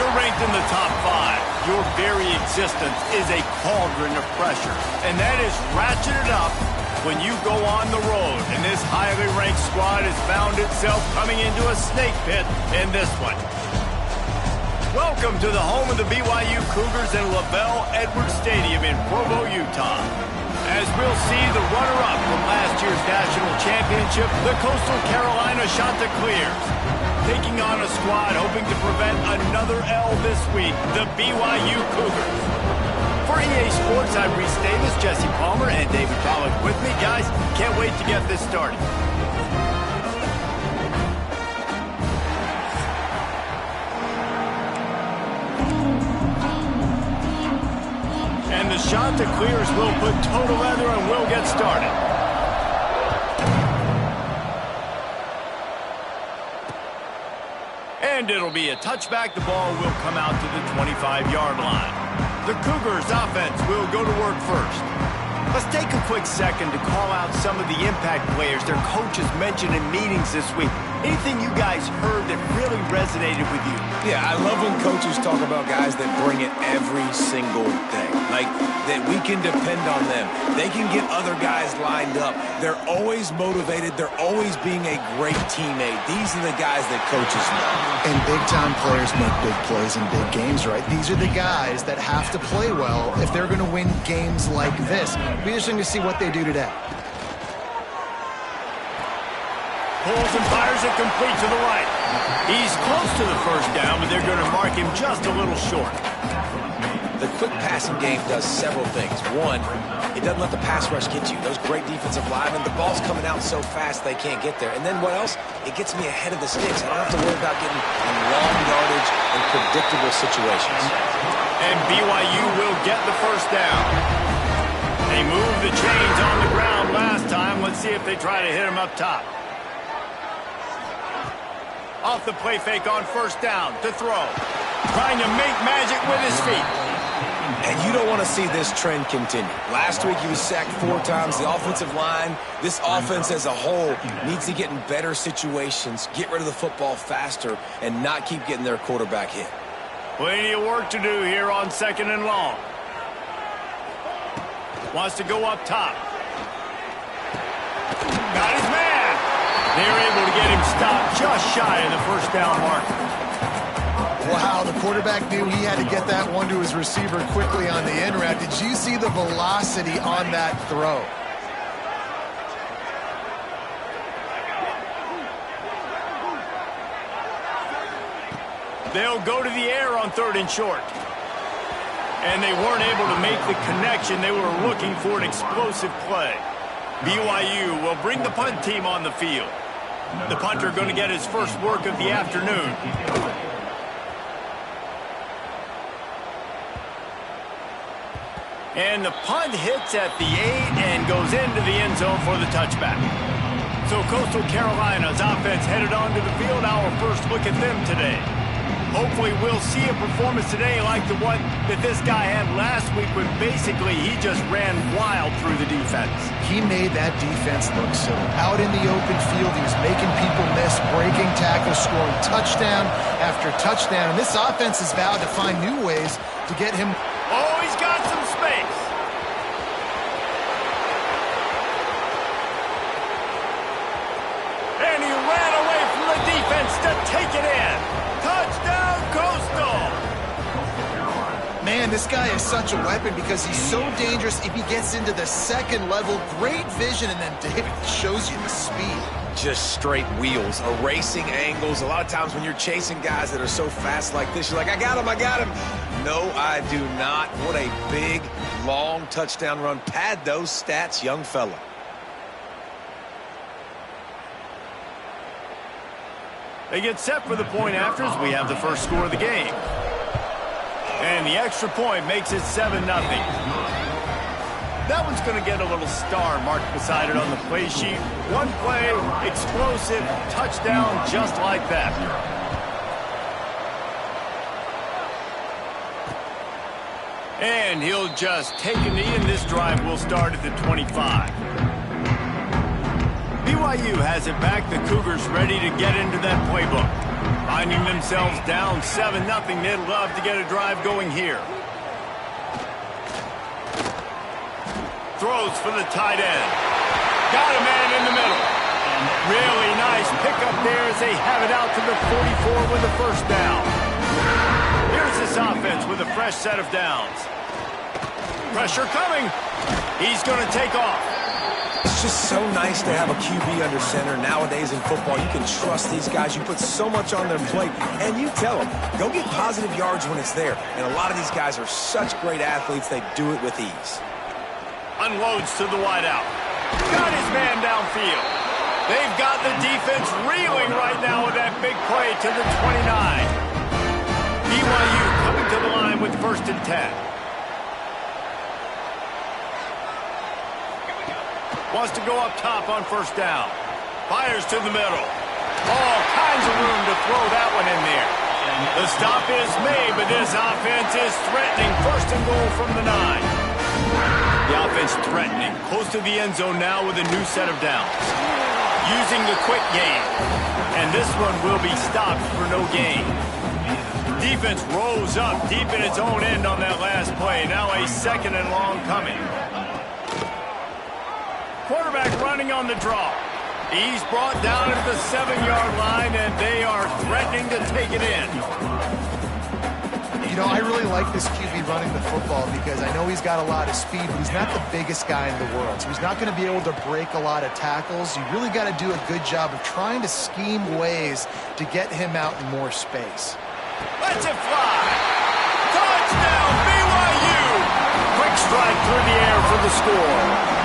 you're ranked in the top 5, your very existence is a cauldron of pressure. And that is ratcheted up when you go on the road. And this highly ranked squad has found itself coming into a snake pit in this one. Welcome to the home of the BYU Cougars in LaBelle Edwards Stadium in Provo, Utah. As we'll see, the runner-up from last year's national championship, the Coastal Carolina Chanticleers, taking on a squad hoping to prevent another L this week, the BYU Cougars. For EA Sports, I'm Reese Davis, Jesse Palmer, and David Pollack with me. Guys, can't wait to get this started. And the Chanticleers will put total leather and we'll get started. And it'll be a touchback. The ball will come out to the 25-yard line. The Cougars offense will go to work first. Let's take a quick second to call out some of the impact players their coaches mentioned in meetings this week. Anything you guys heard that really resonated with you? Yeah, I love when coaches talk about guys that bring it every single day. Like, that we can depend on them. They can get other guys lined up. They're always motivated. They're always being a great teammate. These are the guys that coaches know. And big-time players make big plays in big games, right? These are the guys that have to play well if they're going to win games like this. Be interesting to see what they do today. Pulls and fires it complete to the right. He's close to the first down, but they're going to mark him just a little short. The quick passing game does several things. One, it doesn't let the pass rush get you. Those great defensive linemen, the ball's coming out so fast they can't get there. And then what else? It gets me ahead of the sticks. I don't have to worry about getting in long yardage and predictable situations. And BYU will get the first down. They moved the chains on the ground last time. Let's see if they try to hit him up top. Off the play fake on first down to throw. Trying to make magic with his feet. And you don't want to see this trend continue. Last week he was sacked 4 times. The offensive line, this offense as a whole, needs to get in better situations, get rid of the football faster, and not keep getting their quarterback hit. Plenty of work to do here on 2nd and long. Wants to go up top. Got his man. They're able to get him stopped just shy of the first down marker. Wow, the quarterback knew he had to get that one to his receiver quickly on the in route. Did you see the velocity on that throw? They'll go to the air on 3rd and short. And they weren't able to make the connection. They were looking for an explosive play. BYU will bring the punt team on the field. The punter going to get his first work of the afternoon. And the punt hits at the 8 and goes into the end zone for the touchback. So Coastal Carolina's offense headed onto the field. Our first look at them today. Hopefully we'll see a performance today like the one that this guy had last week when basically he just ran wild through the defense. He made that defense look silly. Out in the open field, he was making people miss, breaking tackles, scoring touchdown after touchdown. And this offense has vowed to find new ways to get him. Oh, he's got some space. And he ran away from the defense to take it in. Touchdown, Coastal. Man, this guy is such a weapon because he's so dangerous if he gets into the second level. Great vision, and then David shows you the speed. Just straight wheels, erasing angles. A lot of times when you're chasing guys that are so fast like this, you're like, I got him, I got him. No, I do not. What a big, long touchdown run. Pad those stats, young fella. They get set for the point afters. We have the first score of the game. And the extra point makes it 7-0. That one's going to get a little star marked beside it on the play sheet. One play, explosive, touchdown, just like that. And he'll just take a knee, and this drive will start at the 25. BYU has it back. The Cougars ready to get into that playbook. Finding themselves down 7-0, they'd love to get a drive going here. Throws for the tight end. Got a man in the middle. Really nice pickup there as they have it out to the 44 with the first down. Here's this offense with a fresh set of downs. Pressure coming. He's going to take off. It's just so nice to have a QB under center. Nowadays in football, you can trust these guys. You put so much on their plate, and you tell them, go get positive yards when it's there. And a lot of these guys are such great athletes, they do it with ease. Unloads to the wideout. Got his man downfield. They've got the defense reeling right now with that big play to the 29. BYU coming to the line with 1st and 10. Wants to go up top on 1st down. Fires to the middle. All kinds of room to throw that one in there. The stop is made, but this offense is threatening. 1st and goal from the 9. The offense threatening. Close to the end zone now with a new set of downs. Using the quick game. And this one will be stopped for no gain. Defense rolls up deep in its own end on that last play. Now a 2nd and long coming. Quarterback running on the draw. He's brought down at the 7-yard line, and they are threatening to take it in. You know, I really like this QB running the football because I know he's got a lot of speed, but he's not the biggest guy in the world. So he's not going to be able to break a lot of tackles. You really got to do a good job of trying to scheme ways to get him out in more space. Let's it fly. Touchdown, BYU. Quick strike through the air for the score.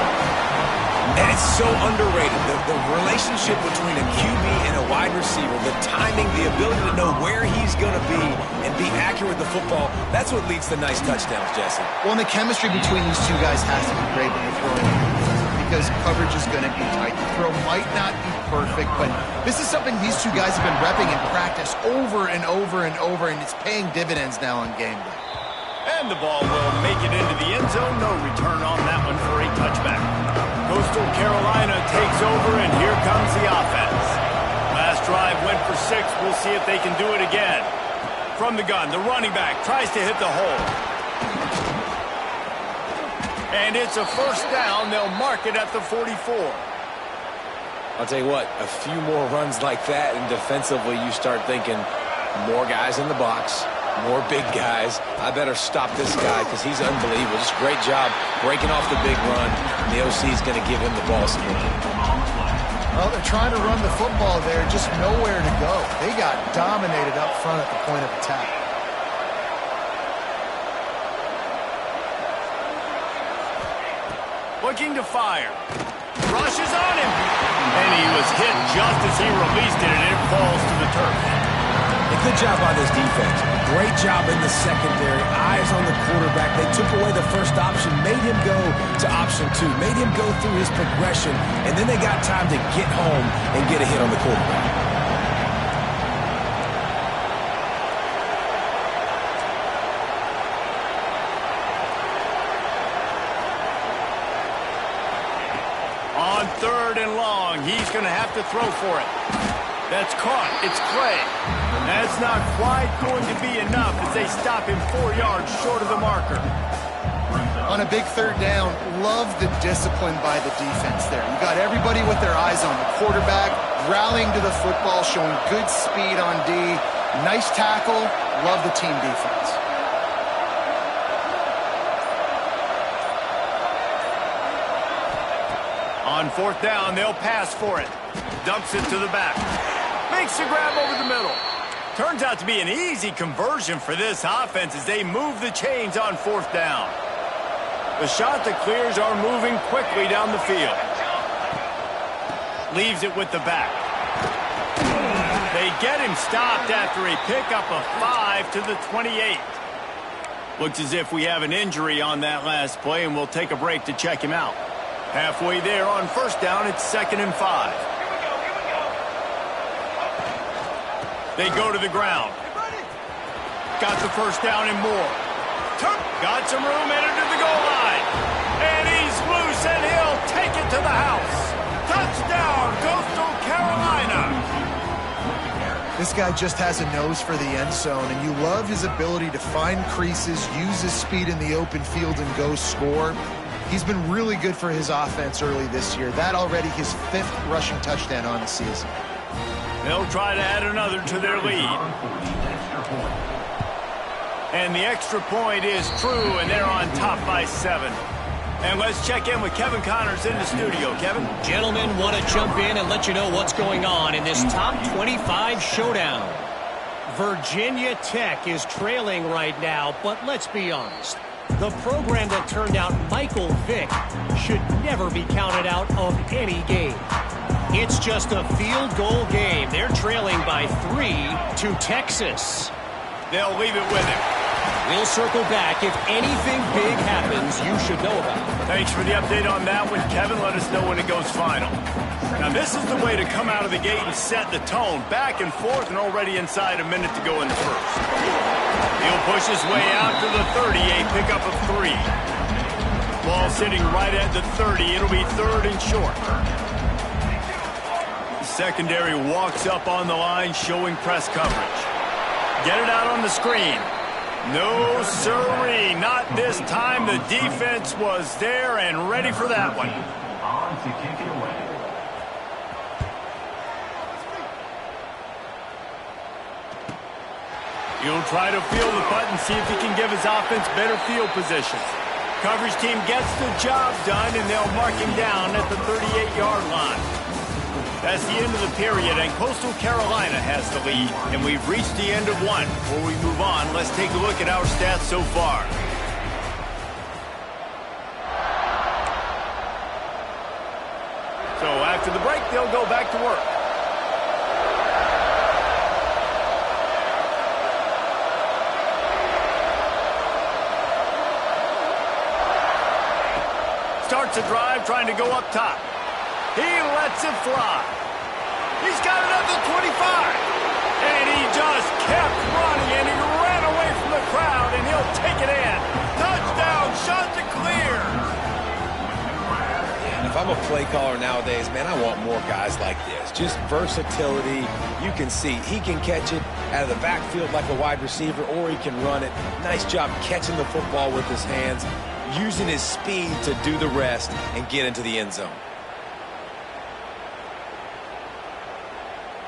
And it's so underrated, the relationship between a QB and a wide receiver, the timing, the ability to know where he's going to be and be accurate with the football, that's what leads to nice touchdowns, Jesse. Well, and the chemistry between these two guys has to be great when they're throwing because coverage is going to be tight. The throw might not be perfect, but this is something these two guys have been repping in practice over and over and over, and it's paying dividends now on game day. And the ball will make it into the end zone. No return on that one for a touchback. Coastal Carolina takes over, and here comes the offense. Last drive went for 6. We'll see if they can do it again. From the gun, the running back tries to hit the hole. And it's a 1st down. They'll mark it at the 44. I'll tell you what, a few more runs like that, and defensively you start thinking more guys in the box, more big guys. I better stop this guy because he's unbelievable. Just great job breaking off the big run. And the OC is going to give him the ball some more. Well, they're trying to run the football there, just nowhere to go. They got dominated up front at the point of attack. Looking to fire. Rushes on him. And he was hit just as he released it, and it falls to the turf. Good job by this defense. Great job in the secondary. Eyes on the quarterback. They took away the first option, made him go to option 2, made him go through his progression, and then they got time to get home and get a hit on the quarterback. On 3rd and long, he's going to have to throw for it. That's caught. It's Clay. That's not quite going to be enough as they stop him 4 yards short of the marker. On a big 3rd down, love the discipline by the defense there. You got everybody with their eyes on the quarterback, rallying to the football, showing good speed on D. Nice tackle. Love the team defense. On 4th down, they'll pass for it. Dumps it to the back. Makes the grab over the middle. Turns out to be an easy conversion for this offense as they move the chains on 4th down. The shot that clears are moving quickly down the field. Leaves it with the back. They get him stopped after a pickup of 5 to the 28. Looks as if we have an injury on that last play, and we'll take a break to check him out. Halfway there on 1st down, it's 2nd and 5. They go to the ground. Got the 1st down and more. Got some room headed to the goal line. And he's loose, and he'll take it to the house. Touchdown, Coastal Carolina. This guy just has a nose for the end zone, and you love his ability to find creases, use his speed in the open field, and go score. He's been really good for his offense early this year. That already his 5th rushing touchdown on the season. They'll try to add another to their lead. And the extra point is true, and they're on top by 7. And let's check in with Kevin Connors in the studio. Kevin? Gentlemen, want to jump in and let you know what's going on in this top 25 showdown. Virginia Tech is trailing right now, but let's be honest. The program that turned out Michael Vick should never be counted out of any game. It's just a field goal game. They're trailing by 3 to Texas. They'll leave it with him. We'll circle back. If anything big happens, you should know about it. Thanks for the update on that one, Kevin. Let us know when it goes final. Now, this is the way to come out of the gate and set the tone. Back and forth, and already inside a minute to go in the first. He'll push his way out to the 30, a pickup of 3. Ball sitting right at the 30. It'll be 3rd and short. The secondary walks up on the line, showing press coverage. Get it out on the screen. No, sirree, not this time. The defense was there and ready for that one. On to kick it away. He'll try to feel the button, see if he can give his offense better field position. Coverage team gets the job done, and they'll mark him down at the 38-yard line. That's the end of the period, and Coastal Carolina has the lead. And we've reached the end of one. Before we move on, let's take a look at our stats so far. So after the break, they'll go back to work. Starts a drive trying to go up top. He lets it fly. He's got it up to 25. And he just kept running, and he ran away from the crowd, and he'll take it in. Touchdown, shot to clear. And if I'm a play caller nowadays, man, I want more guys like this. Just versatility. You can see he can catch it out of the backfield like a wide receiver, or he can run it. Nice job catching the football with his hands, using his speed to do the rest and get into the end zone.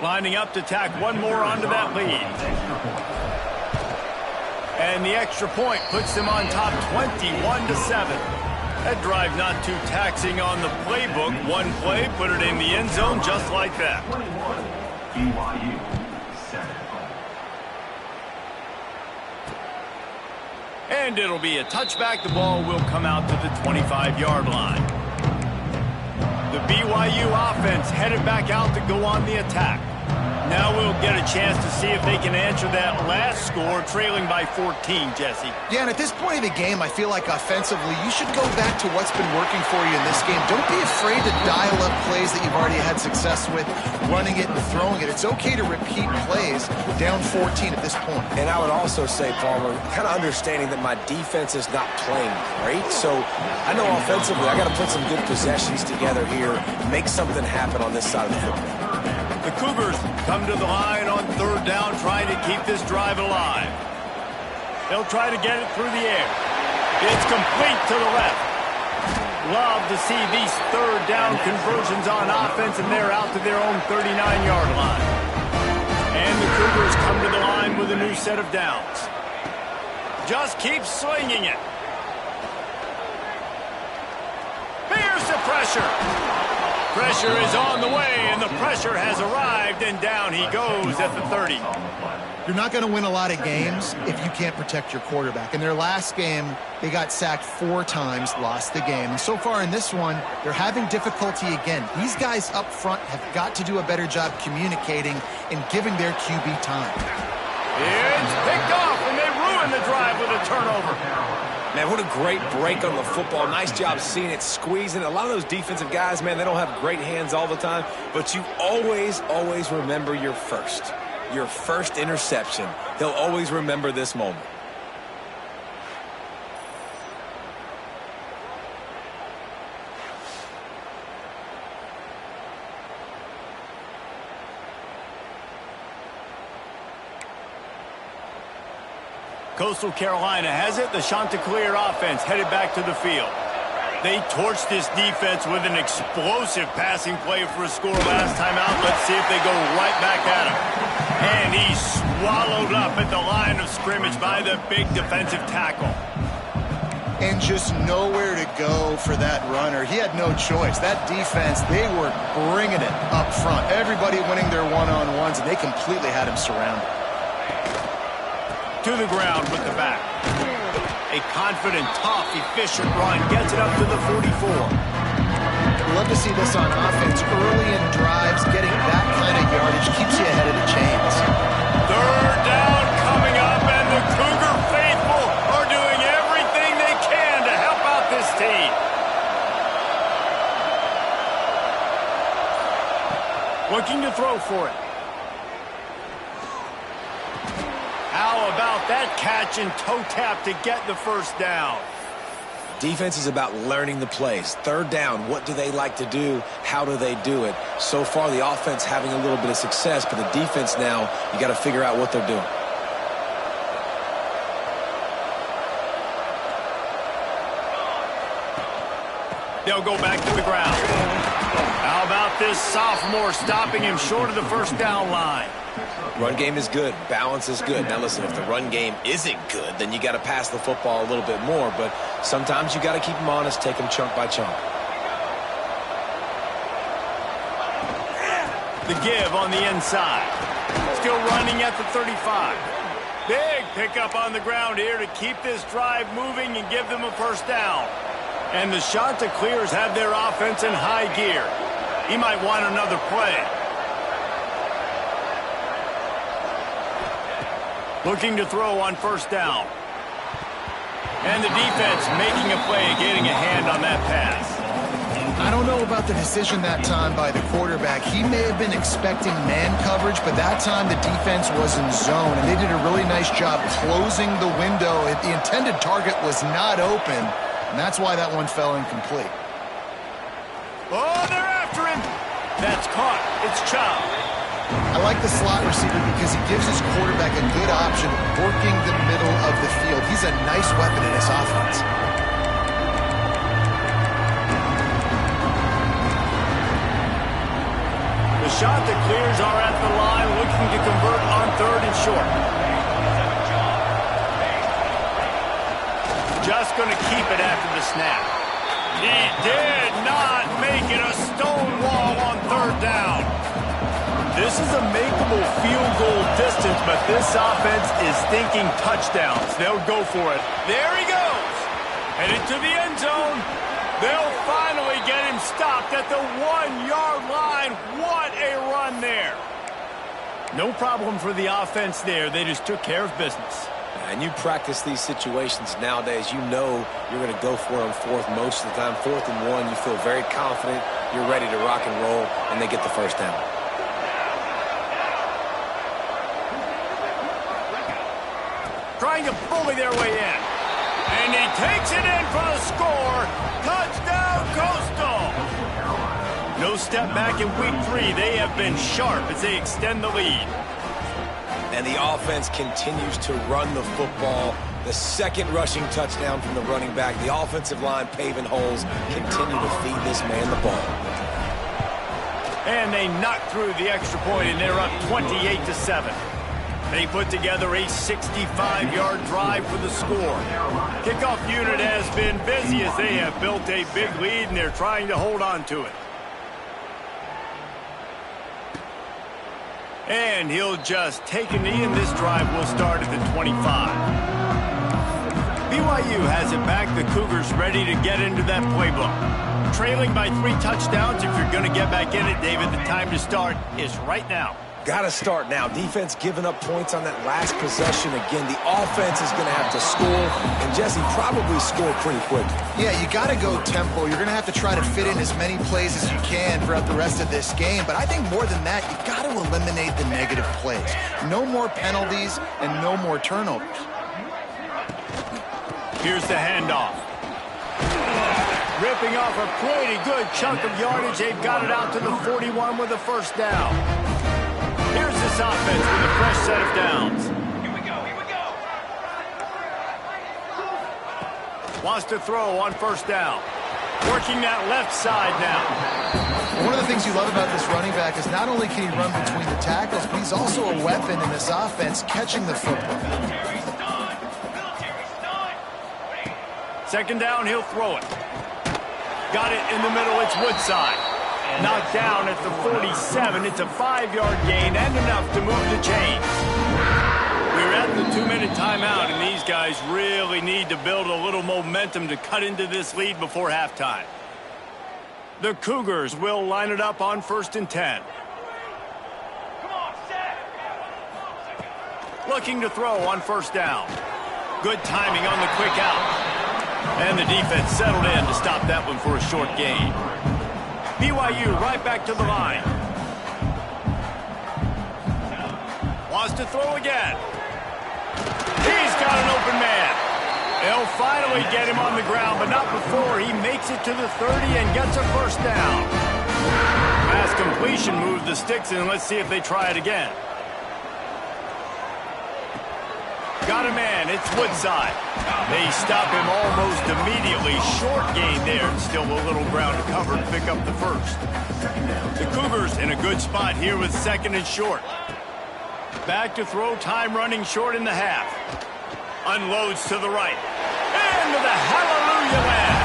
Lining up to tack one more onto that lead. And the extra point puts them on top 21-7. That drive not too taxing on the playbook. One play, put it in the end zone just like that. 21, BYU, 7. And it'll be a touchback. The ball will come out to the 25-yard line. The BYU offense headed back out to go on the attack. Now we'll get a chance to see if they can answer that last score, trailing by 14, Jesse. Yeah, and at this point of the game, I feel like offensively, you should go back to what's been working for you in this game. Don't be afraid to dial up plays that you've already had success with, running it and throwing it. It's okay to repeat plays down 14 at this point. And I would also say, Palmer, kind of understanding that my defense is not playing great. So I know offensively, I got to put some good possessions together here, make something happen on this side of the football. The Cougars come to the line on 3rd down, trying to keep this drive alive. They'll try to get it through the air. It's complete to the left. Love to see these 3rd down conversions on offense, and they're out to their own 39-yard line. And the Cougars come to the line with a new set of downs. Just keep swinging it. Here's the pressure. Pressure is on the way, and the pressure has arrived, and down he goes at the 30. You're not going to win a lot of games if you can't protect your quarterback. In their last game, they got sacked 4 times, lost the game. And so far in this one, they're having difficulty again. These guys up front have got to do a better job communicating and giving their QB time. It's picked off, and they ruin the drive with a turnover. Man, what a great break on the football. Nice job seeing it, squeezing. A lot of those defensive guys, man, they don't have great hands all the time, but you always, always remember your first interception. They'll always remember this moment. Coastal Carolina has it. The Chanticleer offense headed back to the field. They torched this defense with an explosive passing play for a score last time out. Let's see if they go right back at him. And he's swallowed up at the line of scrimmage by the big defensive tackle. And just nowhere to go for that runner. He had no choice. That defense, they were bringing it up front. Everybody winning their one-on-ones, and they completely had him surrounded. To the ground with the back. A confident, tough, efficient run gets it up to the 44. Love to see this on offense. Early in drives, getting that kind of yardage keeps you ahead of the chains. Third down coming up, and the Cougar faithful are doing everything they can to help out this team. Looking to throw for it. How about that catch and toe tap to get the first down? Defense is about learning the plays. Third down, what do they like to do? How do they do it? So far, the offense having a little bit of success, but the defense now, you got to figure out what they're doing. They'll go back to the ground. How about this sophomore stopping him short of the first down line? Run game is good. Balance is good. Now, listen, if the run game isn't good, then you got to pass the football a little bit more. But sometimes you got to keep them honest, take them chunk by chunk. The give on the inside. Still running at the 35. Big pickup on the ground here to keep this drive moving and give them a first down. And the Chanticleers have their offense in high gear. He might want another play. Looking to throw on first down. And the defense making a play, getting a hand on that pass. I don't know about the decision that time by the quarterback. He may have been expecting man coverage, but that time the defense was in zone, and they did a really nice job closing the window. The intended target was not open, and that's why that one fell incomplete. Oh, they're after him. That's caught. It's Chubb. I like the slot receiver because he gives his quarterback a good option working the middle of the field. He's a nice weapon in this offense. The Chanticleers are at the line looking to convert on third and short. Just going to keep it after the snap. He did not make it a stone wall on third down. This is a makeable field goal distance, but this offense is thinking touchdowns. They'll go for it. There he goes. Headed to the end zone. They'll finally get him stopped at the 1-yard line. What a run there. No problem for the offense there. They just took care of business. And you practice these situations nowadays, you know you're going to go for it on fourth most of the time. 4th and 1, you feel very confident. You're ready to rock and roll, and they get the first down. Trying to bully their way in. And he takes it in for the score. Touchdown, Coastal. No step back in week 3. They have been sharp as they extend the lead. And the offense continues to run the football. The second rushing touchdown from the running back. The offensive line paving holes. Continue to feed this man the ball. And they knock through the extra point, and they're up 28-7. They put together a 65-yard drive for the score. Kickoff unit has been busy as they have built a big lead, and they're trying to hold on to it. And he'll just take a knee, and this drive will start at the 25. BYU has it back. The Cougars ready to get into that playbook. Trailing by 3 touchdowns. If you're going to get back in it, David, the time to start is right now. Got to start now. Defense giving up points on that last possession. Again, the offense is going to have to score, and Jesse probably score pretty quick. Yeah, you got to go tempo. You're going to have to try to fit in as many plays as you can throughout the rest of this game. But I think more than that, you got to eliminate the negative plays. No more penalties and no more turnovers. Here's the handoff. Ripping off a pretty good chunk of yardage. They've got it out to the 41 with a first down. Here's this offense with a fresh set of downs. Here we go. Wants to throw on first down. Working that left side now. One of the things you love about this running back is not only can he run between the tackles, but he's also a weapon in this offense catching the football. Second down, he'll throw it. Got it in the middle, it's Woodside. Knocked down at the 47. It's a 5-yard gain and enough to move the chains. We're at the 2-minute timeout, and these guys really need to build a little momentum to cut into this lead before halftime. The Cougars will line it up on 1st and 10. Looking to throw on first down. Good timing on the quick out. And the defense settled in to stop that one for a short gain. BYU right back to the line. Wants to throw again. He's got an open man. They'll finally get him on the ground, but not before he makes it to the 30 and gets a first down. Pass completion moved the sticks in. Let's see if they try it again. Got a man. It's Woodside. They stop him almost immediately. Short gain there. Still a little ground to cover to pick up the first. The Cougars in a good spot here with 2nd and short. Back to throw, time running short in the half. Unloads to the right. Into the hallelujah land.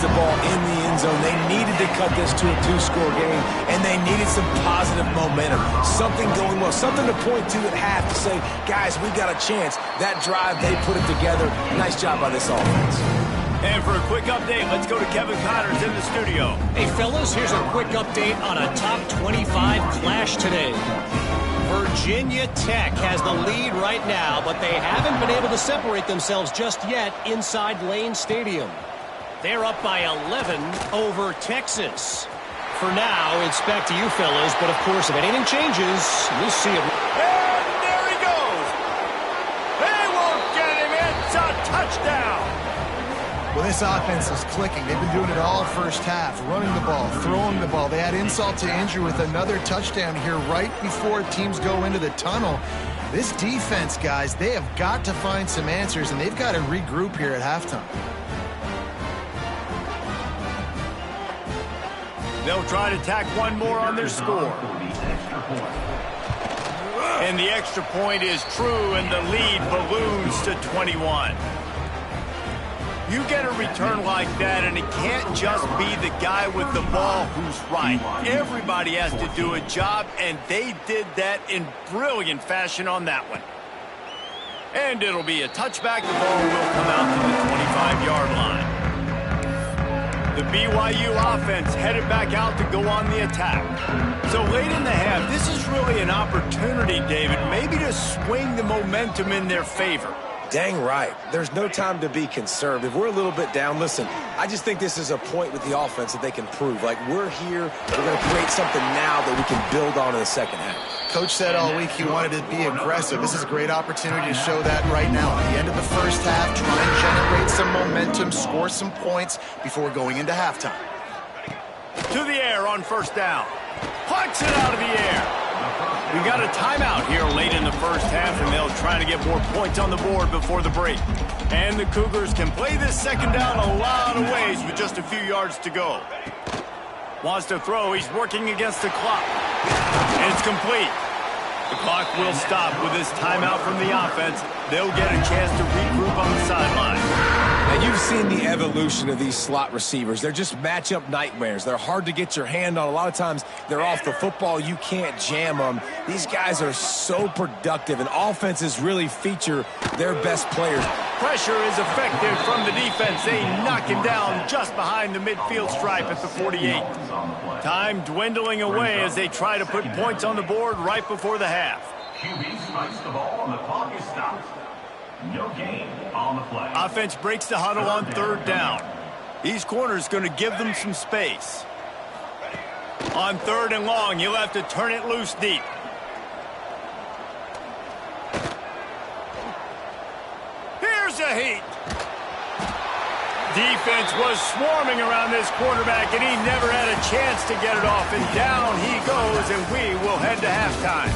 the ball in the end zone. They needed to cut this to a 2-score game, and they needed some positive momentum. Something going well, something to point to at half to say, guys, we got a chance. That drive, they put it together. Nice job by this offense. And for a quick update, let's go to Kevin Connors in the studio. Hey, fellas, here's a quick update on a top 25 clash today. Virginia Tech has the lead right now, but they haven't been able to separate themselves just yet inside Lane Stadium. They're up by 11 over Texas. For now, it's back to you fellas, but of course, if anything changes, we'll see it. And there he goes. They won't get him. It's a touchdown. Well, this offense is clicking. They've been doing it all first half, running the ball, throwing the ball. They had insult to injury with another touchdown here right before teams go into the tunnel. This defense, guys, they have got to find some answers, and they've got to regroup here at halftime. They'll try to tack one more on their score. And the extra point is true, and the lead balloons to 21. You get a return like that, and it can't just be the guy with the ball who's right. Everybody has to do a job, and they did that in brilliant fashion on that one. And it'll be a touchback. The ball will come out to the 25-yard line. The BYU offense headed back out to go on the attack. So late in the half, this is really an opportunity, David, maybe to swing the momentum in their favor. Dang right. There's no time to be conservative. We're a little bit down. Listen, I just think this is a point with the offense that they can prove. Like, we're here. We're going to create something now that we can build on in the second half. Coach said all week he wanted to be aggressive. This is a great opportunity to show that right now. At the end of the first half, try and generate some momentum, score some points before going into halftime. To the air on first down. Punts it out of the air. We got a timeout here late in the first half, and they'll try to get more points on the board before the break. And the Cougars can play this second down a lot of ways with just a few yards to go. Wants to throw. He's working against the clock. And it's complete. The clock will stop with this timeout from the offense. They'll get a chance to regroup on the sideline. And you've seen the evolution of these slot receivers. They're just matchup nightmares. They're hard to get your hand on. A lot of times they're off the football. You can't jam them. These guys are so productive, and offenses really feature their best players. Pressure is effective from the defense. They knock him down just behind the midfield stripe at the 48. Time dwindling away as they try to put points on the board right before the half. QB strikes the ball and the clock is stopped. No gain on the play. Offense breaks the huddle on third down. These corners going to give them some space. On third and long, you'll have to turn it loose deep. Here's a heat. Defense was swarming around this quarterback, and he never had a chance to get it off. And down he goes, and we will head to halftime.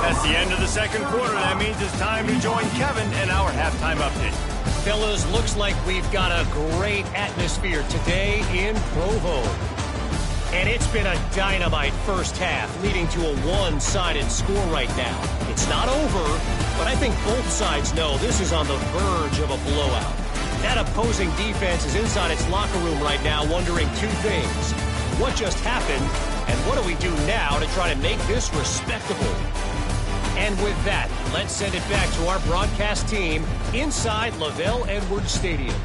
That's the end of the second quarter. That means it's time to join Kevin and our halftime update. Fellas, looks like we've got a great atmosphere today in Provo. And it's been a dynamite first half, leading to a one-sided score right now. It's not over, but I think both sides know this is on the verge of a blowout. That opposing defense is inside its locker room right now wondering two things. What just happened, and what do we do now to try to make this respectable? And with that, let's send it back to our broadcast team inside Lavelle Edwards Stadium.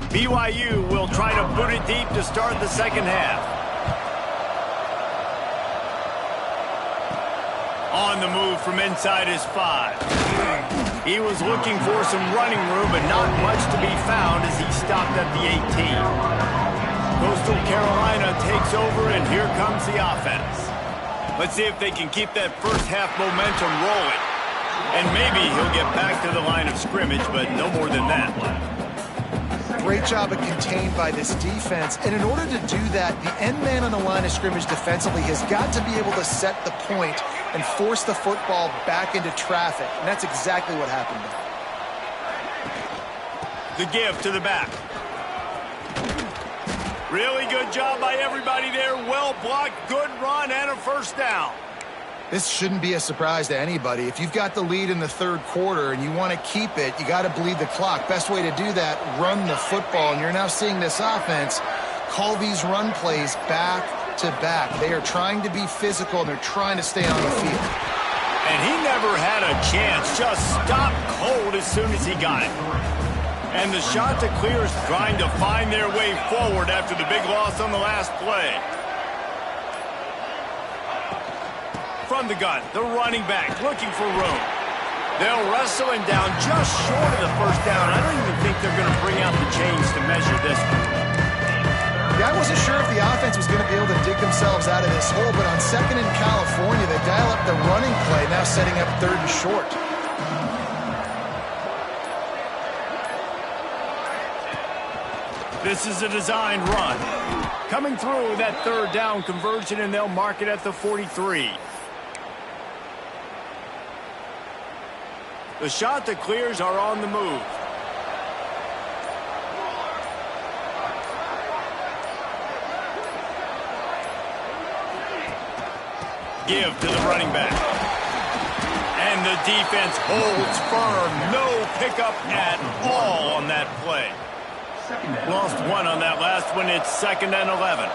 BYU will try to boot it deep to start the second half. On the move from inside his 5. He was looking for some running room, but not much to be found as he stopped at the 18. Coastal Carolina takes over, and here comes the offense. Let's see if they can keep that first half momentum rolling. And maybe he'll get back to the line of scrimmage, but no more than that. Great job of contained by this defense. And in order to do that, the end man on the line of scrimmage defensively has got to be able to set the point and force the football back into traffic. And that's exactly what happened there. The give to the back. Really good job by everybody there. Well blocked, good run, and a first down. This shouldn't be a surprise to anybody. If you've got the lead in the third quarter and you want to keep it, you got to bleed the clock. Best way to do that, run the football. And you're now seeing this offense call these run plays back to back. They are trying to be physical, and they're trying to stay on the field. And he never had a chance. Just stopped cold as soon as he got it. And the shot to clear is trying to find their way forward after the big loss on the last play. From the gun, the running back looking for room. They'll wrestle him down just short of the first down. I don't even think they're going to bring out the chains to measure this one. Yeah, I wasn't sure if the offense was going to be able to dig themselves out of this hole, but on second in California, they dial up the running play, now setting up third and short. This is a designed run. Coming through that third down conversion, and they'll mark it at the 43. The shot that clears are on the move. Give to the running back. And the defense holds firm. No pickup at all on that play. Lost one on that last one. It's 2nd and 11.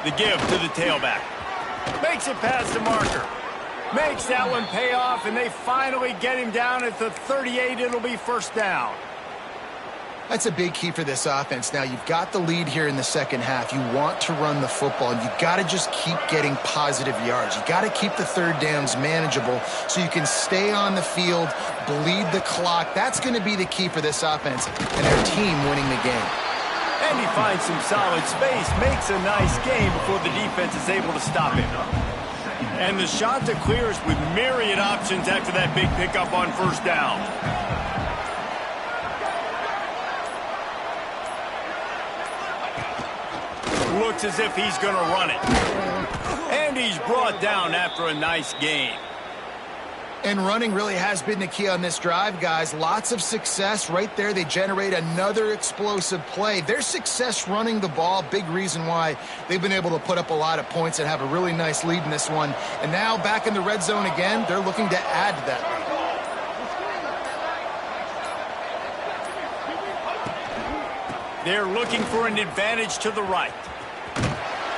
The give to the tailback. Makes it past the marker. Makes that one pay off, and they finally get him down at the 38. It'll be first down. That's a big key for this offense. Now, you've got the lead here in the second half. You want to run the football, and you've got to just keep getting positive yards. You've got to keep the third downs manageable so you can stay on the field, bleed the clock. That's going to be the key for this offense and their team winning the game. And he finds some solid space, makes a nice game before the defense is able to stop him. And the shot to clears with myriad options after that big pickup on first down. Looks as if he's going to run it. And he's brought down after a nice game. And running really has been the key on this drive, guys. Lots of success right there. They generate another explosive play. Their success running the ball, big reason why they've been able to put up a lot of points and have a really nice lead in this one. And now back in the red zone again, they're looking to add to that lead. They're looking for an advantage to the right.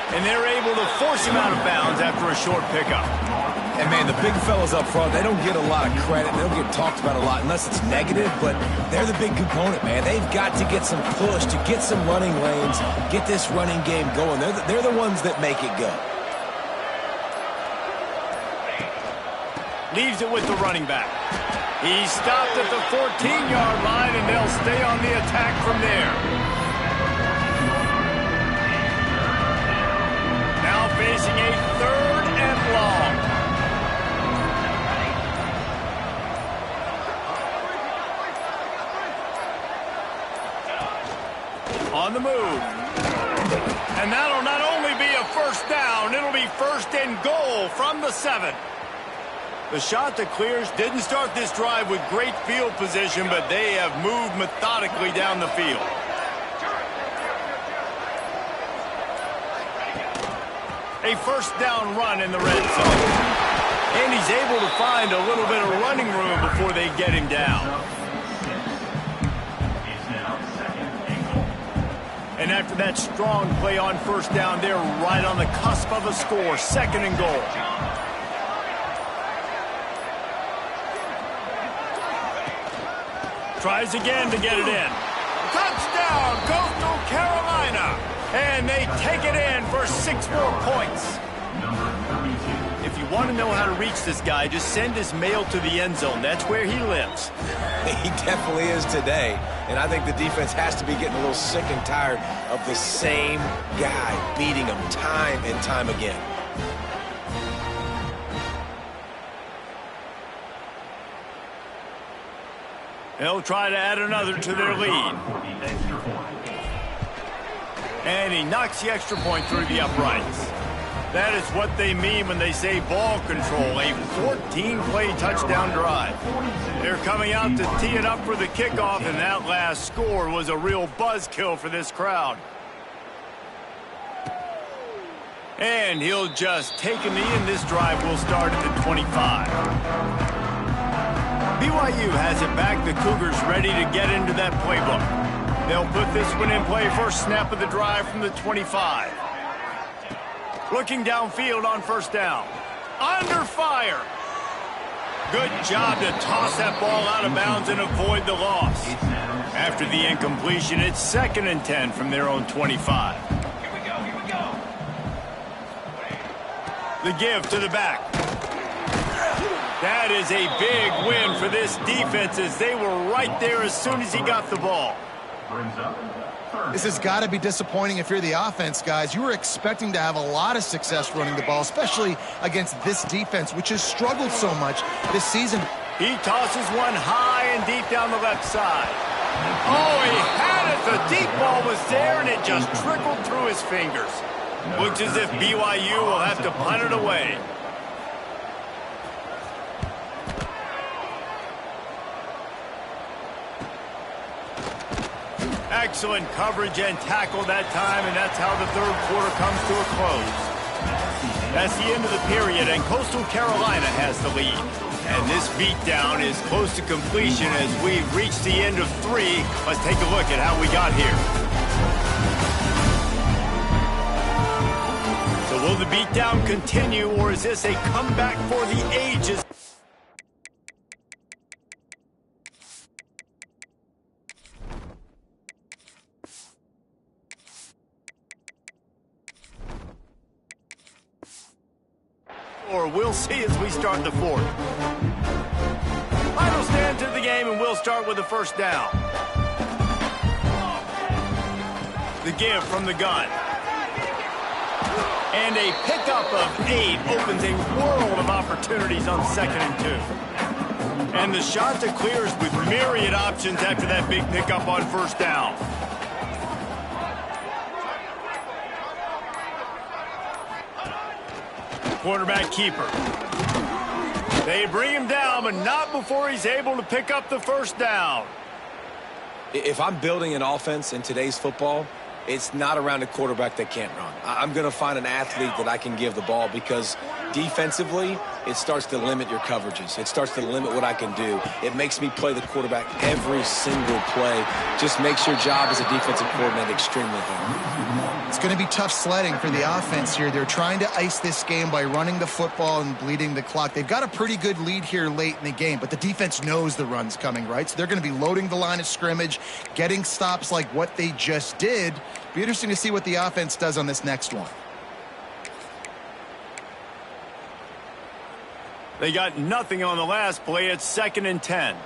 And they're able to force him out of bounds after a short pickup. And, man, the big fellas up front, they don't get a lot of credit. They don't get talked about a lot unless it's negative, but they're the big component, man. They've got to get some push, to get some running lanes, get this running game going. They're the ones that make it go. Leaves it with the running back. He's stopped at the 14-yard line, and they'll stay on the attack from there. Now facing a 3rd and long. On the move. And that'll not only be a first down, it'll be 1st and goal from the 7. The shot that clears didn't start this drive with great field position, but they have moved methodically down the field. A first down run in the red zone. And he's able to find a little bit of running room before they get him down. And after that strong play on first down, they're right on the cusp of a score. 2nd and goal. Tries again to get it in. Touchdown, Coastal Carolina. And they take it in for 6 more points. If you want to know how to reach this guy, just send his mail to the end zone. That's where he lives. He definitely is today. And I think the defense has to be getting a little sick and tired of the same guy beating them time and time again. They'll try to add another to their lead. And he knocks the extra point through the uprights. That is what they mean when they say ball control, a 14-play touchdown drive. They're coming out to tee it up for the kickoff, and that last score was a real buzzkill for this crowd. And he'll just take a knee, and this drive will start at the 25. BYU has it back. The Cougars ready to get into that playbook. They'll put this one in play first snap of the drive from the 25. Looking downfield on first down. Under fire. Good job to toss that ball out of bounds and avoid the loss. After the incompletion, it's 2nd and 10 from their own 25. Here we go. The give to the back. That is a big win for this defense as they were right there as soon as he got the ball. Brings up third. This has got to be disappointing if you're the offense, guys. You were expecting to have a lot of success running the ball, especially against this defense, which has struggled so much this season. He tosses one high and deep down the left side. Oh, he had it. The deep ball was there, and it just trickled through his fingers. Looks as if BYU will have to punt it away. Excellent coverage and tackle that time, and that's how the third quarter comes to a close. That's the end of the period, and Coastal Carolina has the lead. And this beatdown is close to completion as we reach the end of 3. Let's take a look at how we got here. So will the beatdown continue, or is this a comeback for the ages? Or we'll see as we start the 4th. Final stand to the game, and we'll start with the first down. The give from the gun. And a pickup of 8 opens a world of opportunities on 2nd and 2. And the shot to clears with myriad options after that big pickup on first down. Quarterback keeper. They bring him down, but not before he's able to pick up the first down. If I'm building an offense in today's football, it's not around a quarterback that can't run. I'm going to find an athlete that I can give the ball because defensively, it starts to limit your coverages. It starts to limit what I can do. It makes me play the quarterback every single play. Just makes your job as a defensive coordinator extremely hard. It's going to be tough sledding for the offense here. They're trying to ice this game by running the football and bleeding the clock. They've got a pretty good lead here late in the game, but the defense knows the run's coming, right? So they're going to be loading the line of scrimmage, getting stops like what they just did. Be interesting to see what the offense does on this next one. They got nothing on the last play. It's 2nd and 10.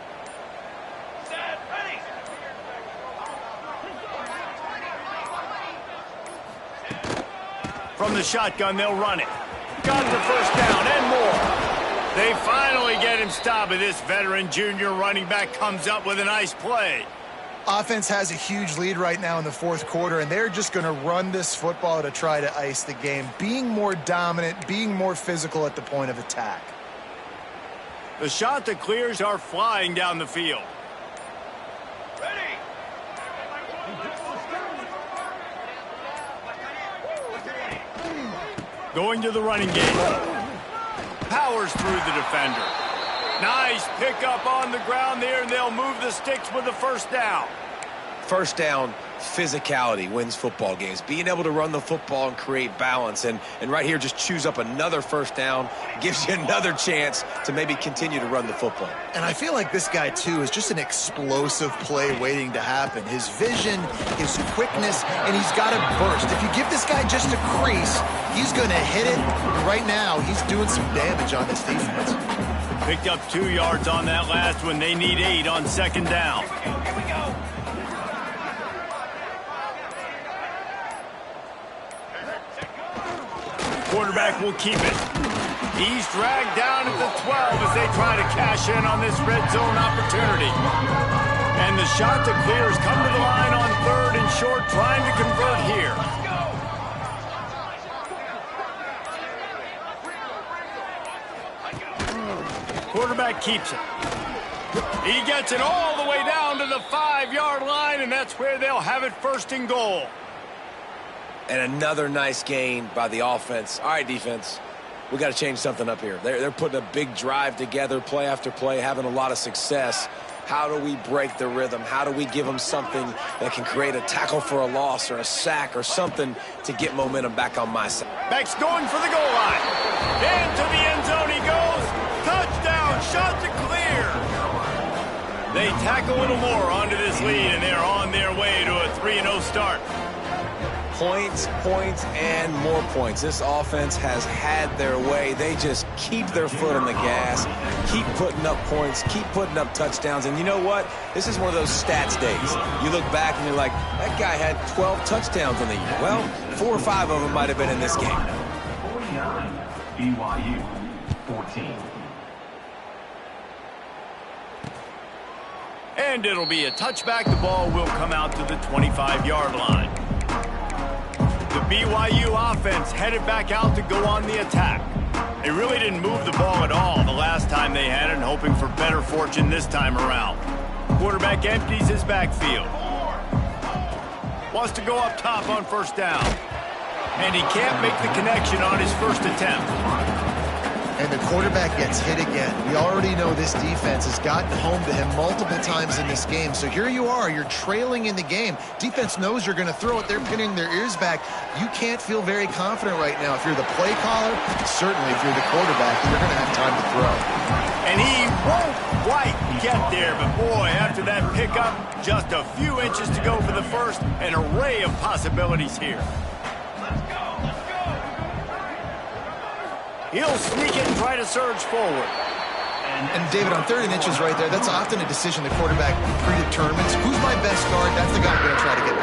From the shotgun, they'll run it. Got the first down and more. They finally get him stopped, and this veteran junior running back comes up with a nice play. Offense has a huge lead right now in the 4th quarter, and they're just going to run this football to try to ice the game, being more dominant, being more physical at the point of attack. The shot that clears are flying down the field. Going to the running game. Powers through the defender. Nice pickup on the ground there, and they'll move the sticks with the first down. first down physicality wins football games. Being able to run the football and create balance. And right here, just choose up another first down, gives you another chance to maybe continue to run the football. And I feel like this guy, too, is just an explosive play waiting to happen. His vision, his quickness, and he's got a burst. If you give this guy just a crease, he's going to hit it. And right now, he's doing some damage on this defense. Picked up 2 yards on that last one. They need 8 on second down. Here we go. Quarterback will keep it. He's dragged down at the 12 as they try to cash in on this red zone opportunity. And the shot to clear has come to the line on 3rd and short, trying to convert here. Quarterback keeps it. He gets it all the way down to the 5-yard line, and that's where they'll have it 1st and goal. And another nice gain by the offense. All right, defense, we got to change something up here. They're putting a big drive together, play after play, having a lot of success. How do we break the rhythm? How do we give them something that can create a tackle for a loss or a sack or something to get momentum back on my side? Beck's going for the goal line. Into the end zone he goes. Touchdown, shot to clear. They tack a little more onto this lead, and they're on their way to a 3-0 start. Points, points, and more points. This offense has had their way. They just keep their foot on the gas, keep putting up points, keep putting up touchdowns. And you know what? This is one of those stats days. You look back and you're like, that guy had 12 touchdowns in the year. Well, 4 or 5 of them might have been in this game. 49, BYU 14. And it'll be a touchback. The ball will come out to the 25-yard line. The BYU offense headed back out to go on the attack. They really didn't move the ball at all the last time they had it, and hoping for better fortune this time around. Quarterback empties his backfield. Wants to go up top on 1st down. And he can't make the connection on his first attempt. And the quarterback gets hit again. We already know this defense has gotten home to him multiple times in this game. So here you are, you're trailing in the game. Defense knows you're going to throw it. They're pinning their ears back. You can't feel very confident right now. If you're the play caller, certainly if you're the quarterback, you're going to have time to throw. And he won't quite get there, but boy, after that pickup, just a few inches to go for the first. An array of possibilities here. He'll sneak it and try to surge forward. And David, on 3rd and inches right there, that's often a decision the quarterback predetermines. Who's my best guard? That's the guy I'm going to try to get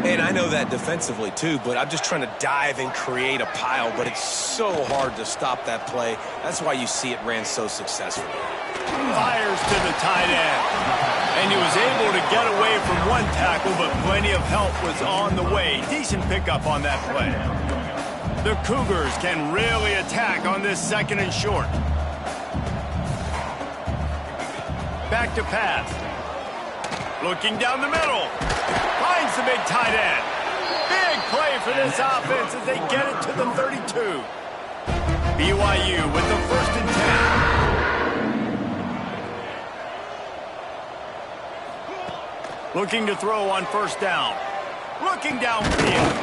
by. And I know that defensively too, but I'm just trying to dive and create a pile, but it's so hard to stop that play. That's why you see it ran so successfully. Fires to the tight end. And he was able to get away from one tackle, but plenty of help was on the way. Decent pickup on that play. The Cougars can really attack on this 2nd and short. Back to pass. Looking down the middle. Finds the big tight end. Big play for this offense as they get it to the 32. BYU with the 1st and 10. Looking to throw on 1st down. Looking downfield.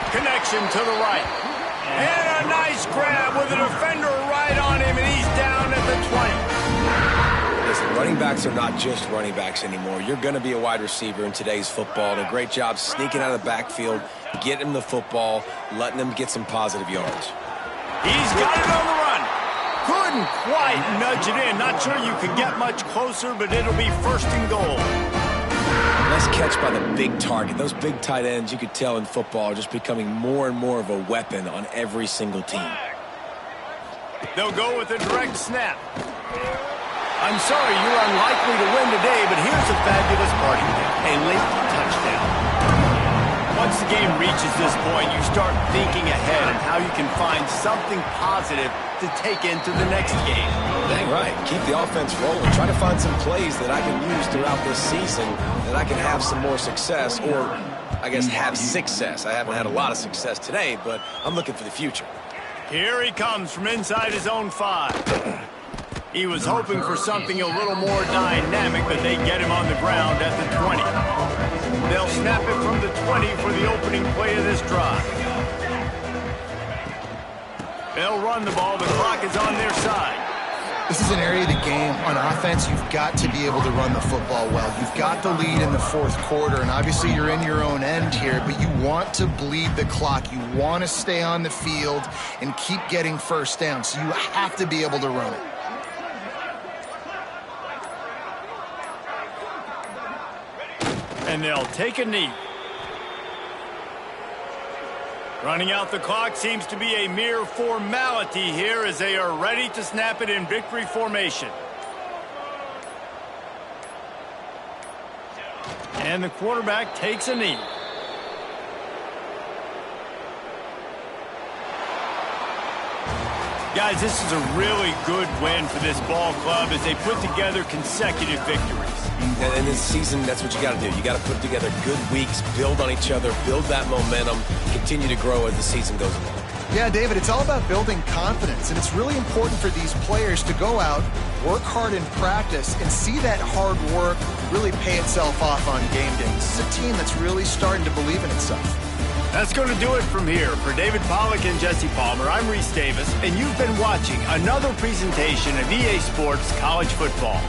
Connection to the right. And a nice grab with a defender right on him, and he's down at the 20. Listen, running backs are not just running backs anymore. You're going to be a wide receiver in today's football. And a great job sneaking out of the backfield, getting him the football, letting him get some positive yards. He's got it on the run. Couldn't quite nudge it in. Not sure you could get much closer, but it'll be 1st and goal. Nice catch by the big target. Those big tight ends, you could tell in football, are just becoming more and more of a weapon on every single team. They'll go with a direct snap. I'm sorry, you're unlikely to win today, but here's a fabulous party. A late touchdown. Once the game reaches this point, you start thinking ahead and how you can find something positive to take into the next game. Dang right. Keep the offense rolling. Try to find some plays that I can use throughout this season that I can have some more success, or I guess have success. I haven't had a lot of success today, but I'm looking for the future. Here he comes from inside his own 5. He was hoping for something a little more dynamic, but they get him on the ground at the 20. They'll snap it from the 20 for the opening play of this drive. They'll run the ball. The clock is on their side. This is an area of the game on offense you've got to be able to run the football well. You've got the lead in the fourth quarter, and obviously you're in your own end here, but you want to bleed the clock. You want to stay on the field and keep getting first down, so you have to be able to run it. And they'll take a knee. Running out the clock seems to be a mere formality here as they are ready to snap it in victory formation. And the quarterback takes a knee. Guys, this is a really good win for this ball club as they put together consecutive victories. And in this season, that's what you got to do. You got to put together good weeks, build on each other, build that momentum, continue to grow as the season goes along. Yeah, David, it's all about building confidence, and it's really important for these players to go out, work hard in practice, and see that hard work really pay itself off on game day. This is a team that's really starting to believe in itself. That's going to do it from here. For David Pollack and Jesse Palmer, I'm Reese Davis, and you've been watching another presentation of EA Sports College Football.